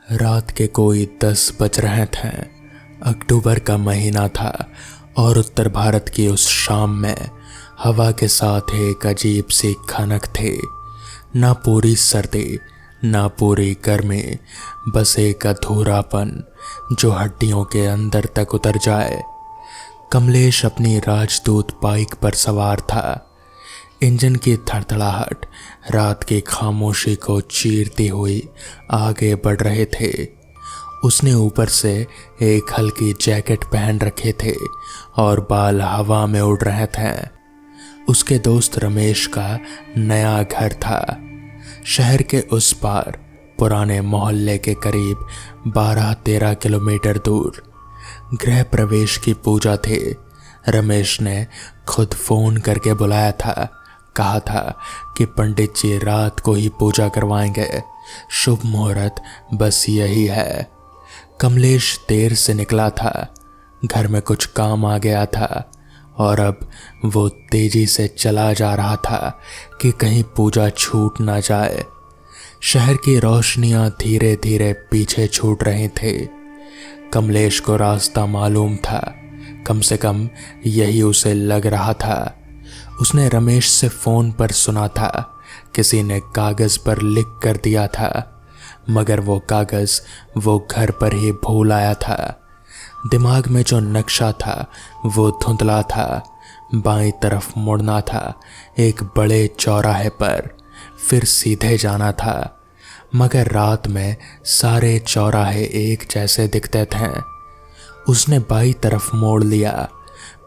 रात के कोई 10 बज रहे थे। अक्टूबर का महीना था और उत्तर भारत की उस शाम में हवा के साथ एक अजीब सी खनक थी। ना पूरी सर्दी ना पूरी गर्मी, बस एक अधूरापन जो हड्डियों के अंदर तक उतर जाए। कमलेश अपनी राजदूत बाइक पर सवार था। इंजन की थड़थड़ाहट रात की खामोशी को चीरती हुई आगे बढ़ रहे थे। उसने ऊपर से एक हल्की जैकेट पहन रखे थे और बाल हवा में उड़ रहे थे। उसके दोस्त रमेश का नया घर था शहर के उस पार, पुराने मोहल्ले के करीब 12-13 किलोमीटर दूर। गृह प्रवेश की पूजा थी। रमेश ने खुद फोन करके बुलाया था। कहा था कि पंडित जी रात को ही पूजा करवाएंगे। शुभ मुहूर्त बस यही है। कमलेश देर से निकला था। घर में कुछ काम आ गया था और अब वो तेजी से चला जा रहा था कि कहीं पूजा छूट ना जाए। शहर की रोशनियां धीरे धीरे पीछे छूट रही थी। कमलेश को रास्ता मालूम था, कम से कम यही उसे लग रहा था। उसने रमेश से फोन पर सुना था, किसी ने कागज पर लिख कर दिया था, मगर वो कागज वो घर पर ही भूल आया था। दिमाग में जो नक्शा था वो धुंधला था। बाईं तरफ मुड़ना था एक बड़े चौराहे पर, फिर सीधे जाना था, मगर रात में सारे चौराहे एक जैसे दिखते थे। उसने बाईं तरफ मोड़ लिया।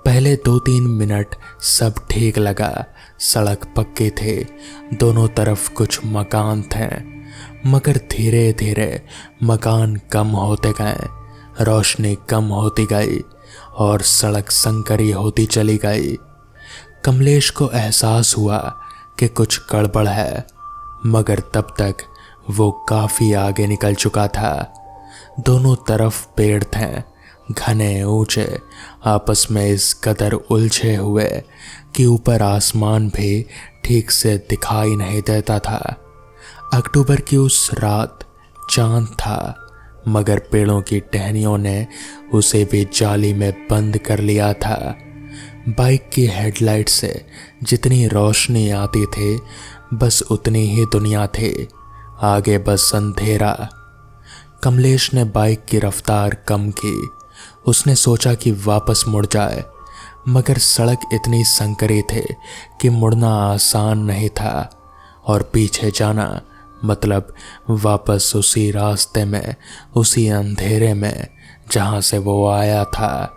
पहले 2-3 मिनट सब ठीक लगा। सड़क पक्के थे, दोनों तरफ कुछ मकान थे, मगर धीरे धीरे मकान कम होते गए, रोशनी कम होती गई और सड़क संकरी होती चली गई। कमलेश को एहसास हुआ कि कुछ गड़बड़ है, मगर तब तक वो काफी आगे निकल चुका था। दोनों तरफ पेड़ थे, घने ऊंचे, आपस में इस कदर उलझे हुए कि ऊपर आसमान भी ठीक से दिखाई नहीं देता था। अक्टूबर की उस रात चांद था, मगर पेड़ों की टहनियों ने उसे भी जाली में बंद कर लिया था। बाइक की हेडलाइट से जितनी रोशनी आती थी बस उतनी ही दुनिया थी, आगे बस अंधेरा। कमलेश ने बाइक की रफ्तार कम की। उसने सोचा कि वापस मुड़ जाए, मगर सड़क इतनी संकरी थी कि मुड़ना आसान नहीं था और पीछे जाना मतलब वापस उसी रास्ते में, उसी अंधेरे में जहां से वो आया था।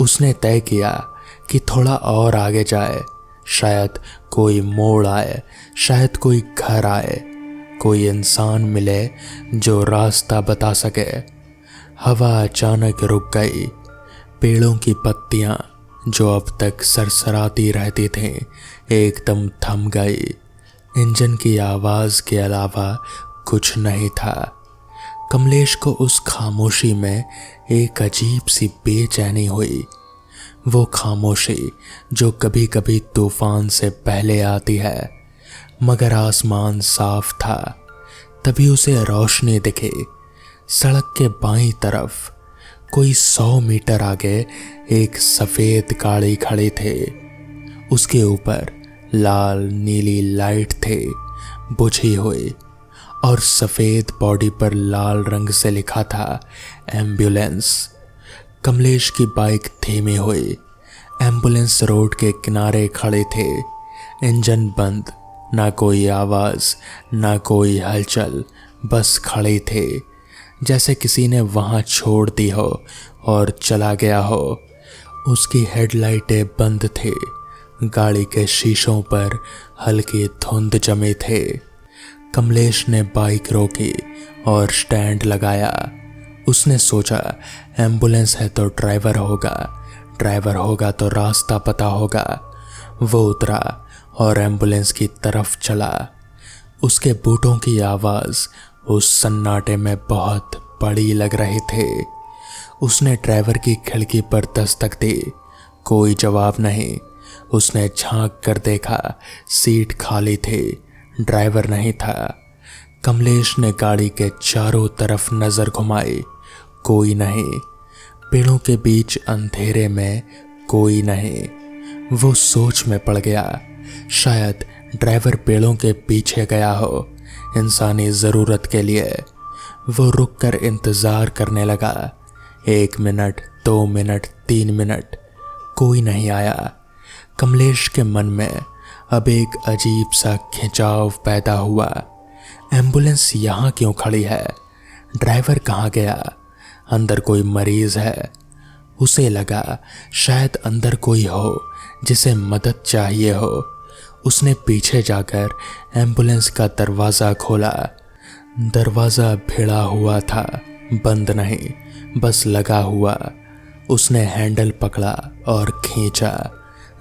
उसने तय किया कि थोड़ा और आगे जाए, शायद कोई मोड़ आए, शायद कोई घर आए, कोई इंसान मिले जो रास्ता बता सके। हवा अचानक रुक गई। पेड़ों की पत्तियां जो अब तक सरसराती रहती थीं एकदम थम गई। इंजन की आवाज के अलावा कुछ नहीं था। कमलेश को उस खामोशी में एक अजीब सी बेचैनी हुई। वो खामोशी जो कभी कभी तूफान से पहले आती है, मगर आसमान साफ था। तभी उसे रोशनी दिखी। सड़क के बाईं तरफ कोई 100 मीटर आगे एक सफेद गाड़ी खड़ी थी। उसके ऊपर लाल नीली लाइट थी बुझी हुई और सफेद बॉडी पर लाल रंग से लिखा था एम्बुलेंस। कमलेश की बाइक धीमी हुई। एम्बुलेंस रोड के किनारे खड़े थे, इंजन बंद, ना कोई आवाज ना कोई हलचल, बस खड़े थे जैसे किसी ने वहां छोड़ दी हो और चला गया हो। उसकी हेडलाइटें बंद थी। गाड़ी के शीशों पर हल्की धुंध जमे थे। कमलेश ने बाइक रोकी और स्टैंड लगाया। उसने सोचा एम्बुलेंस है तो ड्राइवर होगा तो रास्ता पता होगा। वो उतरा और एम्बुलेंस की तरफ चला। उसके बूटों की आवाज उस सन्नाटे में बहुत बड़ी लग रही थी। उसने ड्राइवर की खिड़की पर दस्तक दी। कोई जवाब नहीं। उसने झांक कर देखा, सीट खाली थी, ड्राइवर नहीं था। कमलेश ने गाड़ी के चारों तरफ नजर घुमाई, कोई नहीं। पेड़ों के बीच अंधेरे में कोई नहीं। वो सोच में पड़ गया, शायद ड्राइवर पेड़ों के पीछे गया हो इंसानी ज़रूरत के लिए। वो रुककर इंतज़ार करने लगा। 1 मिनट, 2 मिनट, 3 मिनट, कोई नहीं आया। कमलेश के मन में अब एक अजीब सा खिंचाव पैदा हुआ। एम्बुलेंस यहाँ क्यों खड़ी है? ड्राइवर कहाँ गया? अंदर कोई मरीज है? उसे लगा शायद अंदर कोई हो जिसे मदद चाहिए हो। उसने पीछे जाकर एम्बुलेंस का दरवाज़ा खोला। दरवाज़ा भिड़ा हुआ था, बंद नहीं, बस लगा हुआ। उसने हैंडल पकड़ा और खींचा।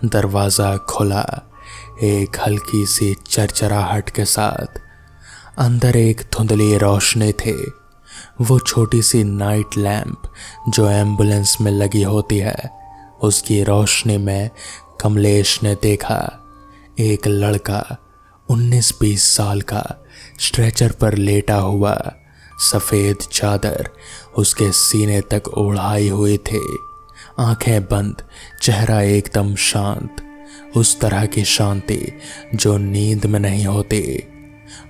दरवाज़ा खुला, एक हल्की सी चरचराहट के साथ। अंदर एक धुंधली रोशनी थी, वो छोटी सी नाइट लैंप जो एम्बुलेंस में लगी होती है। उसकी रोशनी में कमलेश ने देखा एक लड़का 19-20 साल का स्ट्रेचर पर लेटा हुआ। सफ़ेद चादर उसके सीने तक ओढ़ाई हुई थी, आंखें बंद, चेहरा एकदम शांत। उस तरह की शांति जो नींद में नहीं होती,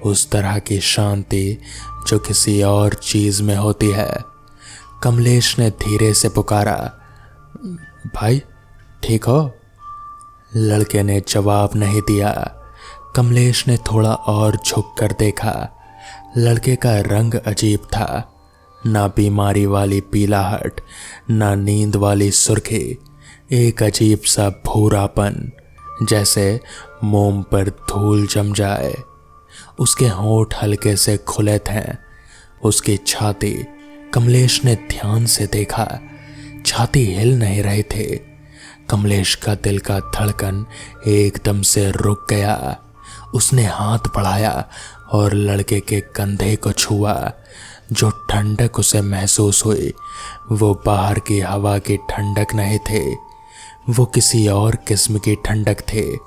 उस तरह की शांति जो किसी और चीज़ में होती है। कमलेश ने धीरे से पुकारा, भाई ठीक हो? लड़के ने जवाब नहीं दिया। कमलेश ने थोड़ा और झुक कर देखा। लड़के का रंग अजीब था, ना बीमारी वाली पीलाहट, ना नींद वाली सुर्खी, एक अजीब सा भूरापन, जैसे मोम पर धूल जम जाए। उसके होंठ हल्के से खुले थे। उसकी छाती, कमलेश ने ध्यान से देखा, छाती हिल नहीं रहे थे। कमलेश का दिल का धड़कन एकदम से रुक गया। उसने हाथ बढ़ाया और लड़के के कंधे को छुआ। जो ठंडक उसे महसूस हुई वो बाहर की हवा की ठंडक नहीं थी, वो किसी और किस्म की ठंडक थी।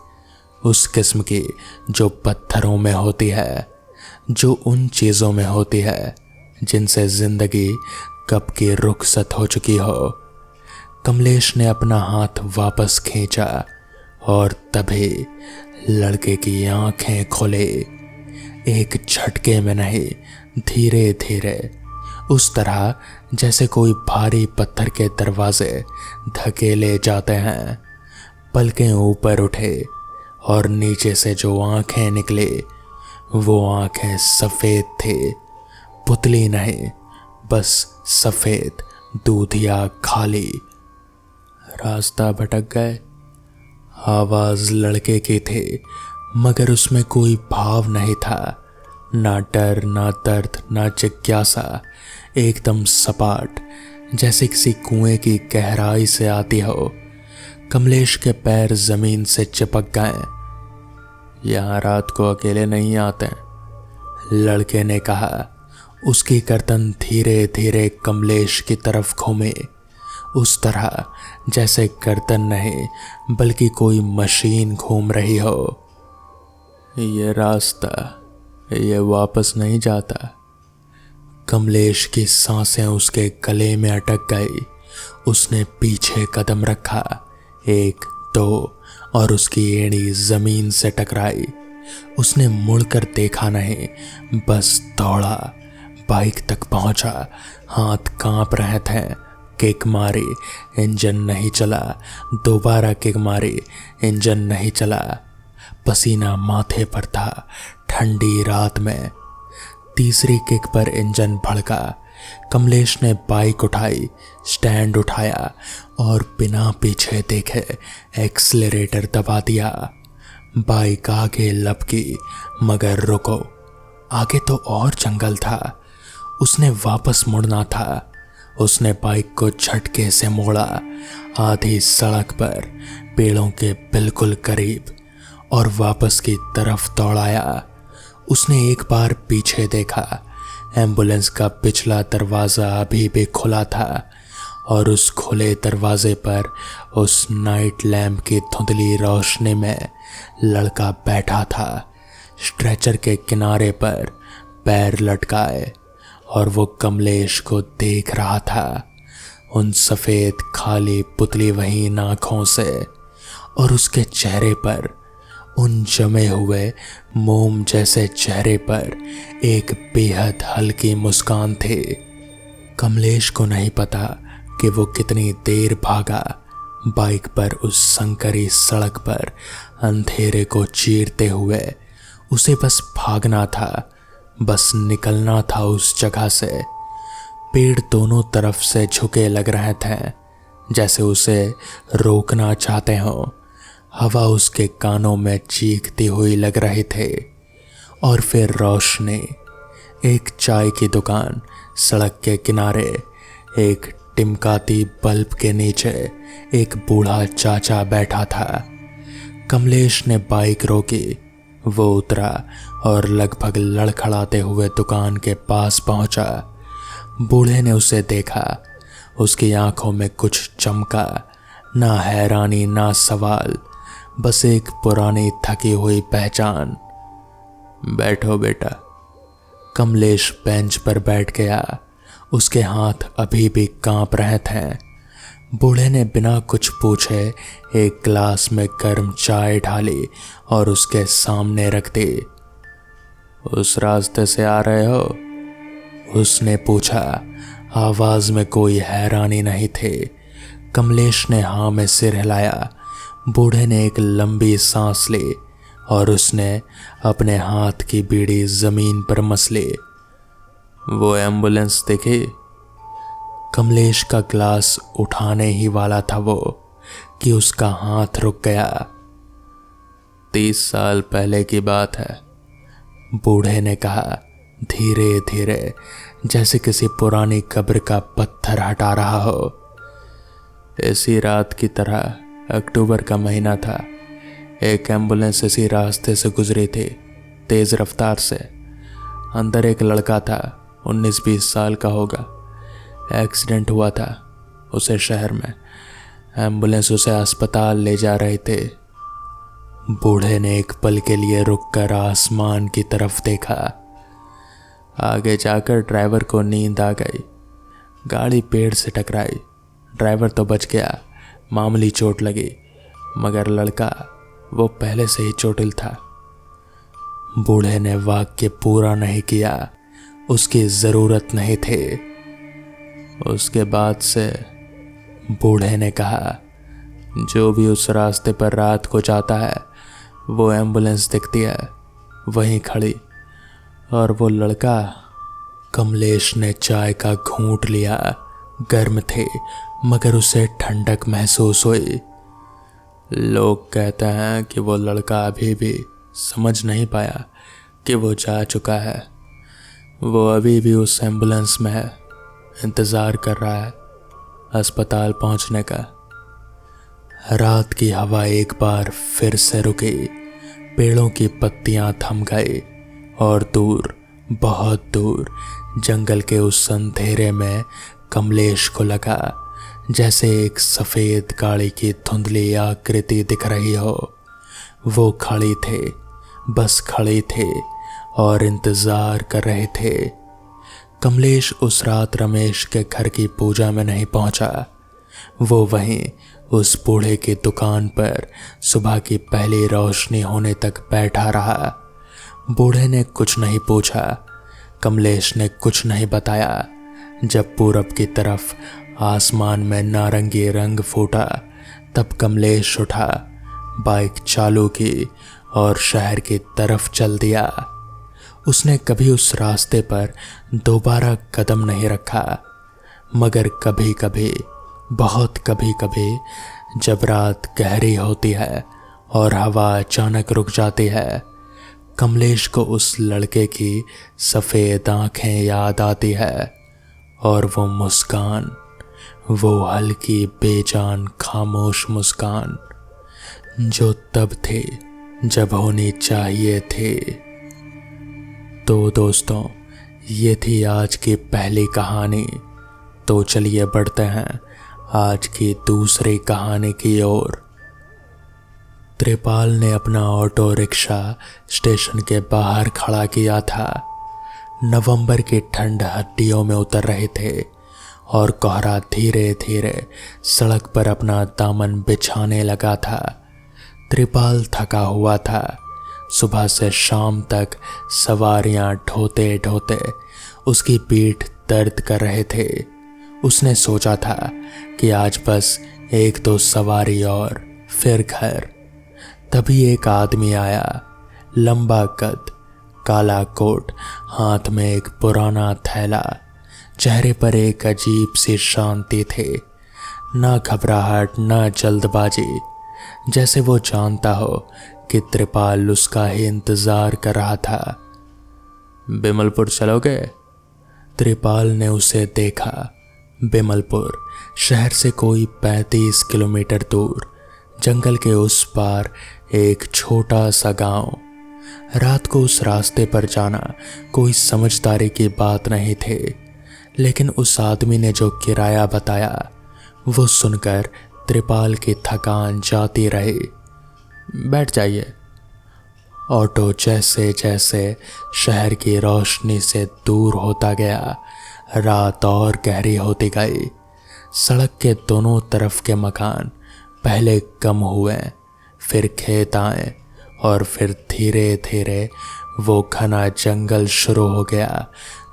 उस किस्म की जो पत्थरों में होती है, जो उन चीज़ों में होती है जिनसे जिंदगी कब की रुखसत हो चुकी हो। कमलेश ने अपना हाथ वापस खींचा और तभी लड़के की आंखें खुले। एक झटके में नहीं, धीरे धीरे, उस तरह जैसे कोई भारी पत्थर के दरवाजे धकेले जाते हैं। पलकें ऊपर उठे और नीचे से जो आंखें निकली वो आंखें सफ़ेद थी, पुतली नहीं, बस सफ़ेद, दूधिया, खाली। रास्ता भटक गए। आवाज़ लड़के की थी, मगर उसमें कोई भाव नहीं था, ना डर, ना दर्द, ना जिज्ञासा। एकदम सपाट, जैसे किसी कुएं की गहराई से आती हो। कमलेश के पैर जमीन से चिपक गए। यहाँ रात को अकेले नहीं आते, लड़के ने कहा। उसकी गर्दन धीरे धीरे कमलेश की तरफ घूमी, उस तरह जैसे गर्दन नहीं बल्कि कोई मशीन घूम रही हो। ये रास्ता, ये वापस नहीं जाता। कमलेश की सांसें उसके गले में अटक गई। उसने पीछे कदम रखा, 1, 2, और उसकी एड़ी जमीन से टकराई। उसने मुड़कर देखा नहीं, बस दौड़ा, बाइक तक पहुंचा। हाथ कांप रहे थे। किक मारी, इंजन नहीं चला। दोबारा किक मारी, इंजन नहीं चला। पसीना माथे पर था, ठंडी रात में। तीसरी किक पर इंजन भड़का। कमलेश ने बाइक उठाई, स्टैंड उठाया और बिना पीछे देखे एक्सीलरेटर दबा दिया। बाइक आगे लपकी, मगर रुको, आगे तो और जंगल था। उसने वापस मुड़ना था। उसने बाइक को झटके से मोड़ा, आधी सड़क पर, पेड़ों के बिल्कुल करीब, और वापस की तरफ दौड़ाया। उसने एक बार पीछे देखा। एम्बुलेंस का पिछला दरवाज़ा अभी भी खुला था और उस खुले दरवाजे पर उस नाइट लैम्प की धुंधली रोशनी में लड़का बैठा था, स्ट्रेचर के किनारे पर, पैर लटकाए और वो कमलेश को देख रहा था, उन सफेद खाली पुतली वही आंखों से, और उसके चेहरे पर, उन जमे हुए मोम जैसे चेहरे पर एक बेहद हल्की मुस्कान थी। कमलेश को नहीं पता कि वो कितनी देर भागा बाइक पर उस संकरी सड़क पर अंधेरे को चीरते हुए। उसे बस भागना था, बस निकलना था उस जगह से। पेड़ दोनों तरफ से झुके लग रहे थे, जैसे उसे रोकना चाहते हो। हवा उसके कानों में चीखती हुई लग रही थी। और फिर रोशनी। एक चाय की दुकान, सड़क के किनारे, एक टिमकाती बल्ब के नीचे एक बूढ़ा चाचा बैठा था। कमलेश ने बाइक रोकी, वो उतरा और लगभग लड़खड़ाते हुए दुकान के पास पहुंचा। बूढ़े ने उसे देखा, उसकी आंखों में कुछ चमका, ना हैरानी ना सवाल, बस एक पुरानी थकी हुई पहचान। बैठो बेटा। कमलेश बेंच पर बैठ गया, उसके हाथ अभी भी कांप रहे थे। बूढ़े ने बिना कुछ पूछे एक गिलास में गर्म चाय ढाली और उसके सामने रख दी। उस रास्ते से आ रहे हो? उसने पूछा। आवाज में कोई हैरानी नहीं थी। कमलेश ने हाँ में सिर हिलाया। बूढ़े ने एक लंबी सांस ली और उसने अपने हाथ की बीड़ी जमीन पर मस ली। वो एम्बुलेंस देखी? कमलेश का ग्लास उठाने ही वाला था वो कि उसका हाथ रुक गया। 30 साल पहले की बात है, बूढ़े ने कहा धीरे धीरे, जैसे किसी पुरानी कब्र का पत्थर हटा रहा हो। इसी रात की तरह अक्टूबर का महीना था। एक एम्बुलेंस इसी रास्ते से गुजरी थी, तेज रफ्तार से। अंदर एक लड़का था, 19-20 साल का होगा। एक्सीडेंट हुआ था उसे शहर में। एम्बुलेंस उसे अस्पताल ले जा रही थी। बूढ़े ने एक पल के लिए रुककर आसमान की तरफ देखा। आगे जाकर ड्राइवर को नींद आ गई। गाड़ी पेड़ से टकराई। ड्राइवर तो बच गया, मामूली चोट लगी, मगर लड़का वो पहले से ही चोटिल था। बूढ़े ने वाक्य पूरा नहीं किया, उसकी जरूरत नहीं थी। उसके बाद से, बूढ़े ने कहा, जो भी उस रास्ते पर रात को जाता है वो एम्बुलेंस दिखती है वहीं खड़ी। और वो लड़का। कमलेश ने चाय का घूंट लिया। गर्म थे मगर उसे ठंडक महसूस हुई। लोग कहते हैं कि वो लड़का अभी भी समझ नहीं पाया कि वो जा चुका है। वो अभी भी उस एम्बुलेंस में है, इंतज़ार कर रहा है अस्पताल पहुंचने का। रात की हवा एक बार फिर से रुकी। पेड़ों की पत्तियां थम गई और दूर, बहुत दूर, जंगल के उस अंधेरे में कमलेश को लगा जैसे एक सफ़ेद गाड़ी की धुंधली आकृति दिख रही हो। वो खड़ी थे, बस खड़ी थे और इंतज़ार कर रहे थे। कमलेश उस रात रमेश के घर की पूजा में नहीं पहुंचा। वो वहीं उस बूढ़े की दुकान पर सुबह की पहली रोशनी होने तक बैठा रहा। बूढ़े ने कुछ नहीं पूछा, कमलेश ने कुछ नहीं बताया। जब पूरब की तरफ आसमान में नारंगी रंग फूटा, तब कमलेश उठा, बाइक चालू की और शहर की तरफ चल दिया। उसने कभी उस रास्ते पर दोबारा कदम नहीं रखा, मगर कभी कभी, बहुत कभी कभी, जब रात गहरी होती है और हवा अचानक रुक जाती है, कमलेश को उस लड़के की सफ़ेद आंखें याद आती है और वो मुस्कान, वो हल्की बेजान खामोश मुस्कान जो तब थी जब होनी चाहिए थी। तो दोस्तों, ये थी आज की पहली कहानी। तो चलिए बढ़ते हैं आज की दूसरी कहानी की ओर। त्रिपाल ने अपना ऑटो रिक्शा स्टेशन के बाहर खड़ा किया था। नवंबर की ठंड हड्डियों में उतर रहे थे और कोहरा धीरे धीरे सड़क पर अपना दामन बिछाने लगा था। त्रिपाल थका हुआ था। सुबह से शाम तक सवारियां ढोते ढोते उसकी पीठ दर्द कर रहे थे। उसने सोचा था कि आज बस एक दो सवारी और फिर घर। तभी एक आदमी आया, लंबा कद, काला कोट, हाथ में एक पुराना थैला। चेहरे पर एक अजीब सी शांति थी, ना घबराहट ना जल्दबाजी, जैसे वो जानता हो कि त्रिपाल उसका ही इंतजार कर रहा था। बिमलपुर चलोगे? त्रिपाल ने उसे देखा। बिमलपुर शहर से कोई 35 किलोमीटर दूर, जंगल के उस पार एक छोटा सा गांव। रात को उस रास्ते पर जाना कोई समझदारी की बात नहीं थी, लेकिन उस आदमी ने जो किराया बताया वो सुनकर त्रिपाल की थकान जाती रही। बैठ जाइए। ऑटो जैसे जैसे शहर की रोशनी से दूर होता गया, रात और गहरी होती गई। सड़क के दोनों तरफ के मकान पहले कम हुए, फिर खेत आए और फिर धीरे धीरे वो घना जंगल शुरू हो गया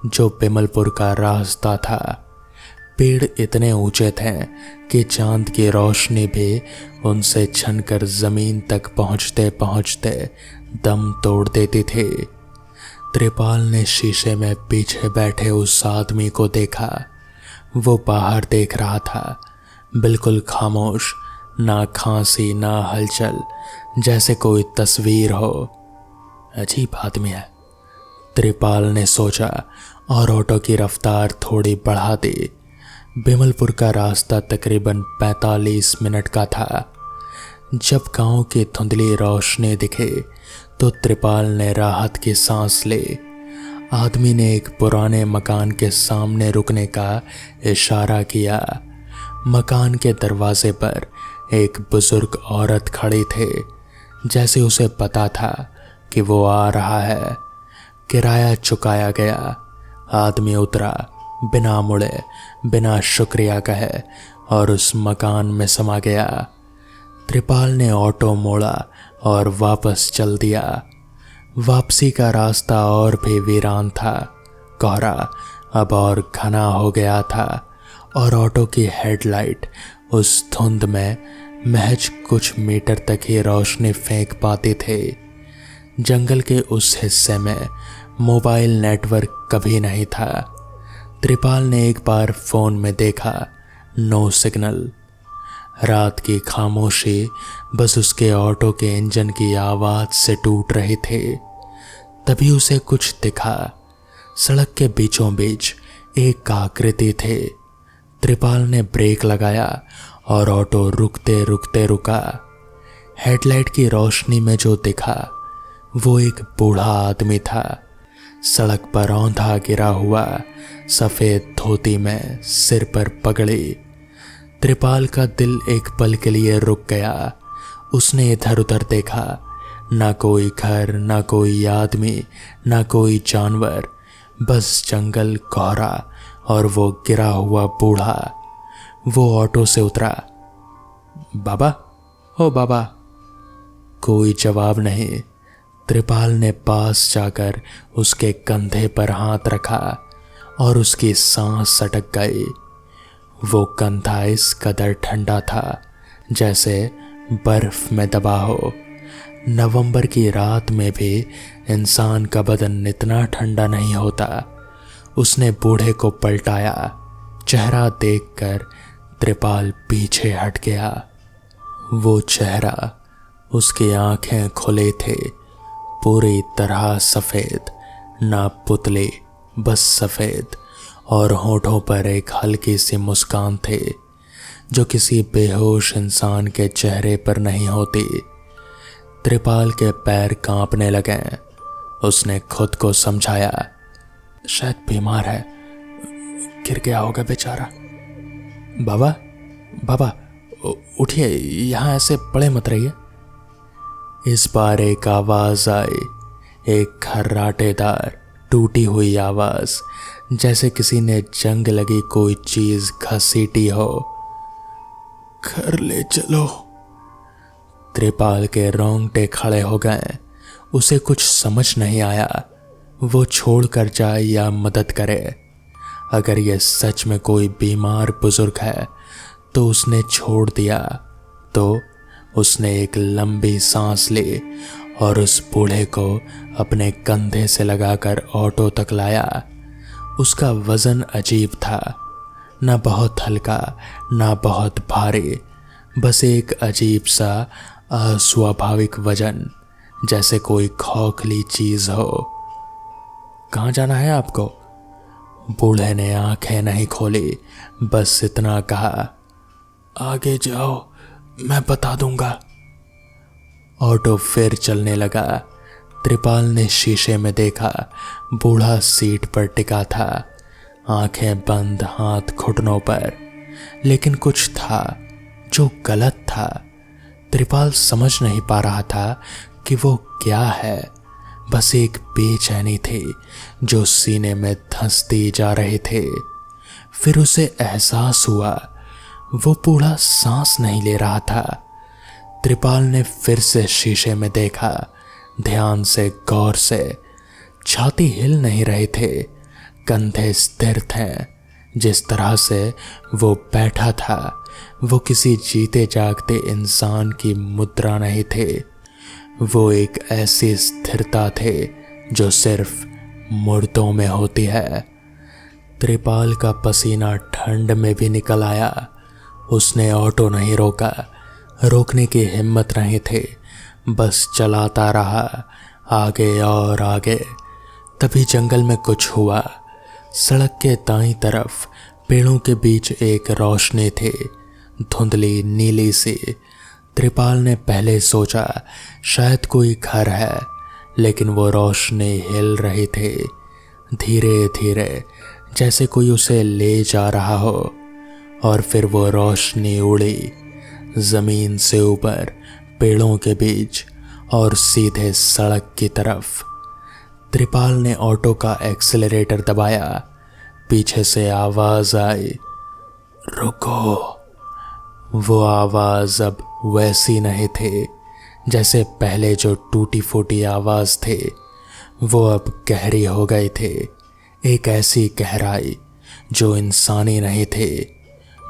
जो बिमलपुर का रास्ता था। पेड़ इतने ऊंचे थे कि चांद की रोशनी भी उनसे छनकर जमीन तक पहुंचते पहुंचते दम तोड़ देती थी। त्रिपाल ने शीशे में पीछे बैठे उस आदमी को देखा। वो बाहर देख रहा था, बिल्कुल खामोश, ना खांसी ना हलचल, जैसे कोई तस्वीर हो। अजीब आदमी है, त्रिपाल ने सोचा और ऑटो की रफ्तार थोड़ी बढ़ा दी। बिमलपुर का रास्ता तकरीबन 45 मिनट का था। जब गांव की धुंधली रोशनी दिखे तो त्रिपाल ने राहत की सांस ली। आदमी ने एक पुराने मकान के सामने रुकने का इशारा किया। मकान के दरवाजे पर एक बुजुर्ग औरत खड़ी थी, जैसे उसे पता था कि वो आ रहा है। किराया चुकाया गया। आदमी उतरा, बिना मुड़े, बिना शुक्रिया कहे, और उस मकान में समा गया। त्रिपाल ने ऑटो मोड़ा और वापस चल दिया। वापसी का रास्ता और भी वीरान था। कोहरा अब और घना हो गया था और ऑटो की हेडलाइट उस धुंध में महज कुछ मीटर तक ही रोशनी फेंक पाती थी। जंगल के उस हिस्से में मोबाइल नेटवर्क कभी नहीं था। त्रिपाल ने एक बार फोन में देखा, नो सिग्नल। रात की खामोशी बस उसके ऑटो के इंजन की आवाज से टूट रही थी। तभी उसे कुछ दिखा। सड़क के बीचों बीच एक आकृति थी। त्रिपाल ने ब्रेक लगाया और ऑटो रुकते रुकते रुका। हेडलाइट की रोशनी में जो दिखा वो एक बूढ़ा आदमी था। सड़क पर औंधा गिरा हुआ, सफेद धोती में, सिर पर पगड़ी। त्रिपाल का दिल एक पल के लिए रुक गया। उसने इधर उधर देखा, ना कोई घर, ना कोई आदमी, ना कोई जानवर, बस जंगल, कोहरा और वो गिरा हुआ बूढ़ा। वो ऑटो से उतरा। बाबा, ओ बाबा। कोई जवाब नहीं। त्रिपाल ने पास जाकर उसके कंधे पर हाथ रखा और उसकी सांस सटक गई। वो कंधा इस कदर ठंडा था जैसे बर्फ में दबा हो। नवंबर की रात में भी इंसान का बदन इतना ठंडा नहीं होता। उसने बूढ़े को पलटाया। चेहरा देखकर त्रिपाल पीछे हट गया। वो चेहरा, उसकी आंखें खुले थे, पूरी तरह सफेद, ना पुतले, बस सफेद, और होठों पर एक हल्की सी मुस्कान थी जो किसी बेहोश इंसान के चेहरे पर नहीं होती। त्रिपाल के पैर कांपने लगे। उसने खुद को समझाया, शायद बीमार है, गिर गया होगा बेचारा। बाबा, बाबा, उठिए, यहाँ ऐसे पड़े मत रहिए। इस बार एक आवाज आई, एक खर्राटेदार, टूटी हुई आवाज, जैसे किसी ने जंग लगी कोई चीज घसीटी हो। घर ले चलो। त्रिपाल के रोंगटे खड़े हो गए। उसे कुछ समझ नहीं आया, वो छोड़कर जाए या मदद करे। अगर यह सच में कोई बीमार बुजुर्ग है तो उसने छोड़ दिया। तो उसने एक लंबी सांस ली और उस बूढ़े को अपने कंधे से लगाकर ऑटो तक लाया। उसका वजन अजीब था, ना बहुत हल्का ना बहुत भारी, बस एक अजीब सा अस्वाभाविक वजन, जैसे कोई खोखली चीज हो। कहाँ जाना है आपको? बूढ़े ने आंखें नहीं खोली, बस इतना कहा, आगे जाओ, मैं बता दूंगा। ऑटो फिर चलने लगा। त्रिपाल ने शीशे में देखा, बूढ़ा सीट पर टिका था, आंखें बंद, हाथ घुटनों पर। लेकिन कुछ था जो गलत था। त्रिपाल समझ नहीं पा रहा था कि वो क्या है। बस एक बेचैनी थी जो सीने में धंसती जा रहे थे। फिर उसे एहसास हुआ वो बूढ़ा सांस नहीं ले रहा था। त्रिपाल ने फिर से शीशे में देखा, ध्यान से, गौर से। छाती हिल नहीं रहे थे, कंधे स्थिर थे। जिस तरह से वो बैठा था वो किसी जीते जागते इंसान की मुद्रा नहीं थे। वो एक ऐसी स्थिरता थे जो सिर्फ मुर्दों में होती है। त्रिपाल का पसीना ठंड में भी निकल आया। उसने ऑटो नहीं रोका, रोकने की हिम्मत नहीं थी, बस चलाता रहा, आगे और आगे। तभी जंगल में कुछ हुआ। सड़क के दाईं तरफ पेड़ों के बीच एक रोशनी थी, धुंधली नीली सी। त्रिपाल ने पहले सोचा शायद कोई घर है, लेकिन वो रोशनी हिल रही थी, धीरे धीरे, जैसे कोई उसे ले जा रहा हो। और फिर वो रोशनी उड़ी जमीन से ऊपर, पेड़ों के बीच और सीधे सड़क की तरफ। त्रिपाल ने ऑटो का एक्सेलरेटर दबाया। पीछे से आवाज आई, रुको। वो आवाज अब वैसी नहीं थी जैसे पहले जो टूटी फूटी आवाज थी। वो अब गहरी हो गई थी, एक ऐसी गहराई जो इंसानी नहीं थी,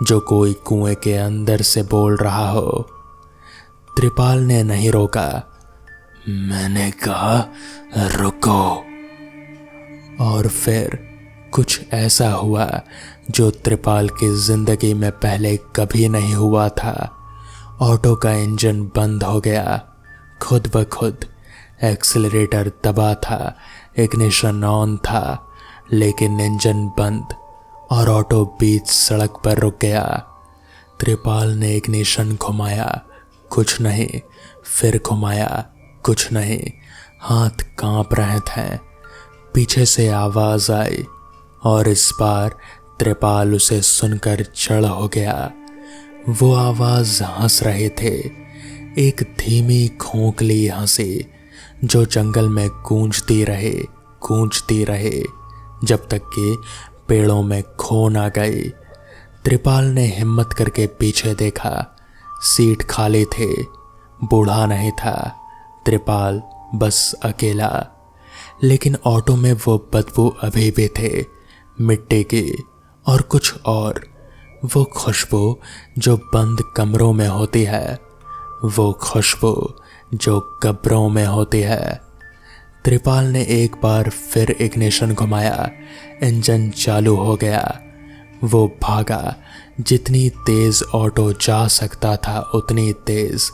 जो कोई कुएं के अंदर से बोल रहा हो। त्रिपाल ने नहीं रोका। मैंने कहा रुको। और फिर कुछ ऐसा हुआ जो त्रिपाल की जिंदगी में पहले कभी नहीं हुआ था। ऑटो का इंजन बंद हो गया, खुद ब खुद। एक्सीलरेटर दबा था, इग्निशन ऑन था, लेकिन इंजन बंद और ऑटो बीच सड़क पर रुक गया। त्रिपाल ने इग्निशन घुमाया, कुछ नहीं, फिर घुमाया, कुछ नहीं। हाथ कांप रहे थे। पीछे से आवाज आई और इस बार त्रिपाल उसे सुनकर जड़ हो गया। वो आवाज हंस रहे थे, एक धीमी खोखली हंसी जो जंगल में गूंजती रहे जब तक कि पेड़ों में खो ना गई। त्रिपाल ने हिम्मत करके पीछे देखा। सीट खाली थी, बूढ़ा नहीं था, त्रिपाल बस अकेला। लेकिन ऑटो में वो बदबू अभी भी थे, मिट्टी की और कुछ और। वो खुशबू जो बंद कमरों में होती है, वो खुशबू जो कब्रों में होती है। त्रिपाल ने एक बार फिर इग्निशन घुमाया, इंजन चालू हो गया। वो भागा, जितनी तेज ऑटो जा सकता था उतनी तेज।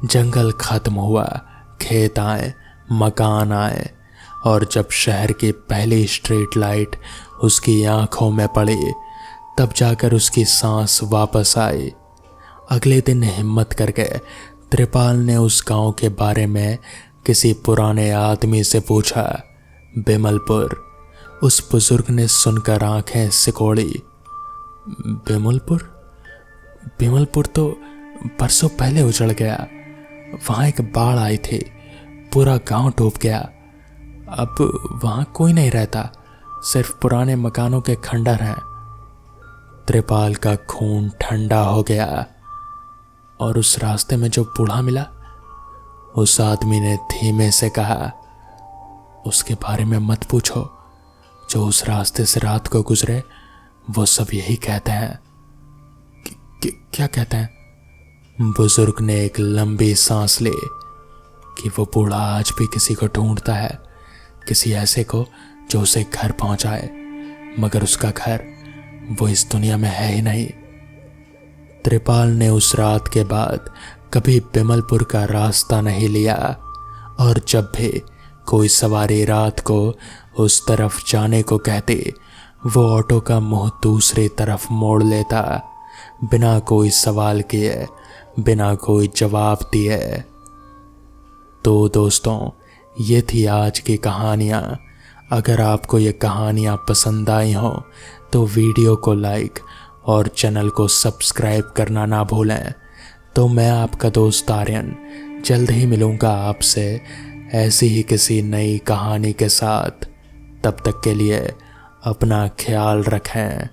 जंगल खत्म हुआ, खेत आए, मकान आए, और जब शहर की पहली स्ट्रीट लाइट उसकी आंखों में पड़ी, तब जाकर उसकी सांस वापस आई। अगले दिन हिम्मत करके त्रिपाल ने उस गांव के बारे में किसी पुराने आदमी से पूछा, बिमलपुर। उस बुजुर्ग ने सुनकर आंखें सिकोड़ी। बिमलपुर? बिमलपुर तो बरसों पहले उजड़ गया। वहां एक बाढ़ आई थी, पूरा गांव डूब गया। अब वहां कोई नहीं रहता, सिर्फ पुराने मकानों के खंडर हैं। त्रिपाल का खून ठंडा हो गया और उस रास्ते में जो बूढ़ा मिला, उस आदमी ने धीमे से कहा, उसके बारे में मत पूछो, जो उस रास्ते से रात को गुजरे वो सब यही कहते हैं। क्या कहते हैं? बुजुर्ग ने एक लंबी सांस ली कि वो बूढ़ा आज भी किसी को ढूंढता है, किसी ऐसे को जो उसे घर पहुंचाए, मगर उसका घर वो इस दुनिया में है ही नहीं। त्रिपाल ने उस रात के बाद कभी बिमलपुर का रास्ता नहीं लिया और जब भी कोई सवारी रात को उस तरफ जाने को कहती, वो ऑटो का मुंह दूसरी तरफ मोड़ लेता, बिना कोई सवाल किए, बिना कोई जवाब दिए। तो दोस्तों, ये थी आज की कहानियाँ। अगर आपको ये कहानियाँ पसंद आई हों तो वीडियो को लाइक और चैनल को सब्सक्राइब करना ना भूलें। तो मैं आपका दोस्त आर्यन जल्द ही मिलूँगा आपसे ऐसी ही किसी नई कहानी के साथ। तब तक के लिए अपना ख्याल रखें।